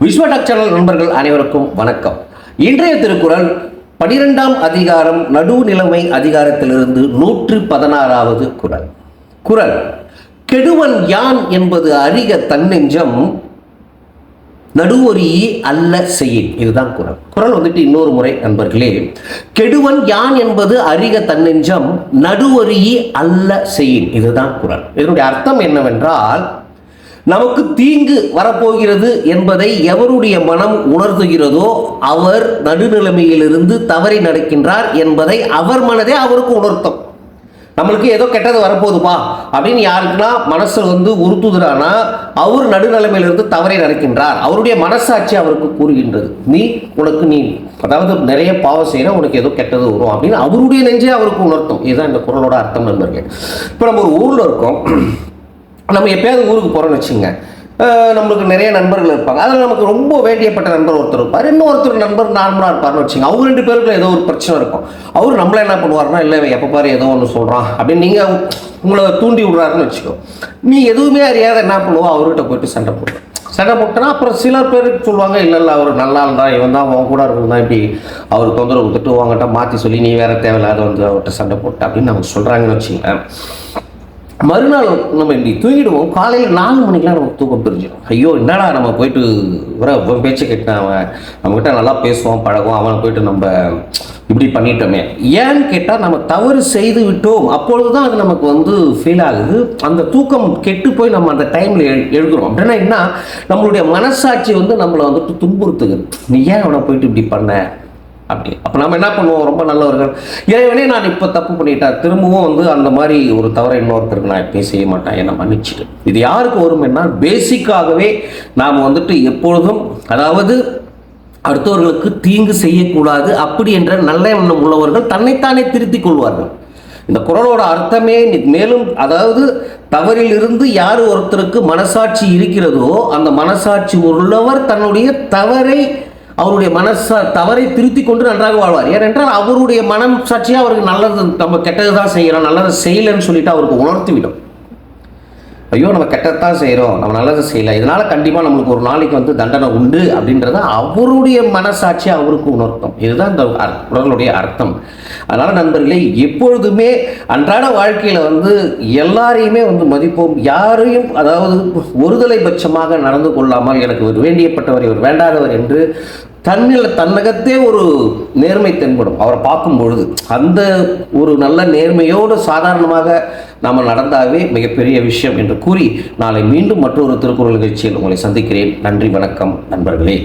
விஸ்வடாக் channel நண்பர்கள் அனைவருக்கும் வணக்கம். இன்றைய திருக்குறள் 12ஆம் அதிகாரம் நடுநிலைமை அதிகாரத்திலிருந்து 116வது குறள். குறள்: கெடுவன் யான் என்பது அறிக தன்னெஞ்சம், நடுவொரி அல்ல செய்யின். இதுதான் குறள். குறள் வந்துட்டு இன்னொரு முறை நண்பர்களே, கெடுவன் யான் என்பது அறிக தன்னெஞ்சம், நடுவொரி அல்ல செய்யின். இதுதான் குறள். இதனுடைய அர்த்தம் என்னவென்றால், நமக்கு தீங்கு வரப்போகிறது என்பதை எவருடைய மனம் உணர்த்துகிறதோ அவர் நடுநிலைமையிலிருந்து தவறி நடக்கின்றார் என்பதை அவர் மனதே அவருக்கு உணர்த்தும். நம்மளுக்கு ஏதோ கெட்டது வரப்போகுதுப்பா அப்படின்னு யாருக்குன்னா மனசு உறுத்துதுறானா அவர் நடுநிலைமையிலிருந்து தவறி நடக்கின்றார். அவருடைய மனசாட்சி அவருக்கு கூறுகின்றது, நீ அதாவது நிறைய பாவம் செய்யற, உனக்கு ஏதோ கெட்டது வரும் அப்படின்னு அவருடைய நெஞ்சே அவருக்கு உணர்த்தும். இதுதான் இந்த குறளோட அர்த்தம் நண்பர்களே. இப்போ நம்ம ஒரு ஊரில் இருக்கோம், நம்ம எப்பயாவது ஊருக்கு போகிறோன்னு வச்சுங்க, நம்மளுக்கு நிறைய நண்பர்கள் இருப்பாங்க. அதில் நமக்கு ரொம்ப வேண்டியப்பட்ட நண்பர் ஒருத்தர் இருப்பார், இன்னொருத்தர் நண்பர் நார்மலாக இருப்பார்னு வச்சுங்க. அவங்க ரெண்டு பேருக்குள்ள ஏதோ ஒரு பிரச்சனை இருக்கும். அவர் நம்மள என்ன பண்ணுவார்னா, இல்லை எப்போ பாரு ஏதோ ஒன்று சொல்கிறான் அப்படின்னு நீங்கள் உங்களை தூண்டி விடுறாருன்னு வச்சுக்கோ. நீ எதுவுமே அறியாத என்ன பண்ணுவோம், அவர்கிட்ட போயிட்டு சண்டை போட்டோன்னா அப்புறம் சில பேருக்கு சொல்லுவாங்க, இல்லை அவர் நல்லா இருந்தா, இவன் தான் அவன் கூட இருந்தால் இப்படி அவர் தொந்தரவு கொடுத்துட்டு அவங்ககிட்ட மாற்றி சொல்லி நீ வேற தேவையில்லாத அவர்கிட்ட சண்டை போட்ட அப்படின்னு நமக்கு சொல்கிறாங்கன்னு வச்சுங்க. மறுநாள் நம்ம இப்படி தூங்கிடுவோம். காலையில் 4 மணிக்கெலாம் நமக்கு தூக்கம் பிரிஞ்சிடும். ஐயோ என்னடா நம்ம போயிட்டு அவன் பேச்சை கேட்டான், அவன் நம்மகிட்ட நல்லா பேசுவான் பழகும், அவனை போயிட்டு நம்ம இப்படி பண்ணிட்டோமே. ஏன்னு கேட்டால் நம்ம தவறு செய்து விட்டோம். அப்பொழுது தான் அது நமக்கு ஃபீல் ஆகுது. அந்த தூக்கம் கெட்டு போய் நம்ம அந்த டைமில் எழுதுறோம். அப்படின்னா என்ன, நம்மளுடைய மனசாட்சி நம்மளை துன்புறுத்துது. நீ ஏன் அவனை போயிட்டு இப்படி பண்ண அப்படி. அப்போ நம்ம என்ன பண்ணுவோம், ரொம்ப நல்லவர்கள், இறைவனே நான் இப்போ தப்பு பண்ணிட்டேன், திரும்பவும் அந்த மாதிரி ஒரு தவறை இன்னொருத்தருக்கு நான் எப்பயும் செய்ய மாட்டேன், என்னை மன்னிச்சுட்டு. இது யாருக்கு வரும் என்ன, பேசிக்காகவே நாம் எப்பொழுதும் அதாவது அடுத்தவர்களுக்கு தீங்கு செய்யக்கூடாது அப்படி என்ற நல்ல எண்ணம் உள்ளவர்கள் தன்னைத்தானே திருத்திக் கொள்வார்கள். இந்த குறளோட அர்த்தமே மேலும், அதாவது தவறில் இருந்து யார் ஒருத்தருக்கு மனசாட்சி இருக்கிறதோ அந்த மனசாட்சி உள்ளவர் தன்னுடைய அவருடைய தவறை திருத்தி கொண்டு நன்றாக வாழ்வார். ஏனென்றால் அவருடைய மனசாட்சியாக அவருக்கு நல்லது, நம்ம கெட்டது தான் செய்கிறோம், நல்லதை செய்யலைன்னு சொல்லிட்டு அவருக்கு உணர்த்திவிடும். ஐயோ நம்ம கெட்டதான் செய்கிறோம், நம்ம நல்லதை செய்யலை, இதனால் கண்டிப்பாக நம்மளுக்கு ஒரு நாளைக்கு தண்டனை உண்டு அப்படின்றத அவருடைய மனசாட்சி அவருக்கு உணர்த்தும். இதுதான் இந்த குறளுடைய அர்த்தம். அதனால் நண்பர்களே, எப்பொழுதுமே அன்றாட வாழ்க்கையில் எல்லாரையுமே மதிப்போம். யாரையும் அதாவது ஒருதலை பட்சமாக நடந்து கொள்ளாமல், எனக்கு ஒரு வேண்டியப்பட்டவர் இவர் வேண்டாதவர் என்று தன்னகத்தே ஒரு நேர்மை தென்படும். அவரை பார்க்கும் பொழுது அந்த ஒரு நல்ல நேர்மையோடு சாதாரணமாக நாம் நடந்தாவே மிகப்பெரிய விஷயம் என்று கூறி, நாளை மீண்டும் மற்றொரு திருக்குறள் நிகழ்ச்சியில் உங்களை சந்திக்கிறேன். நன்றி, வணக்கம் நண்பர்களே.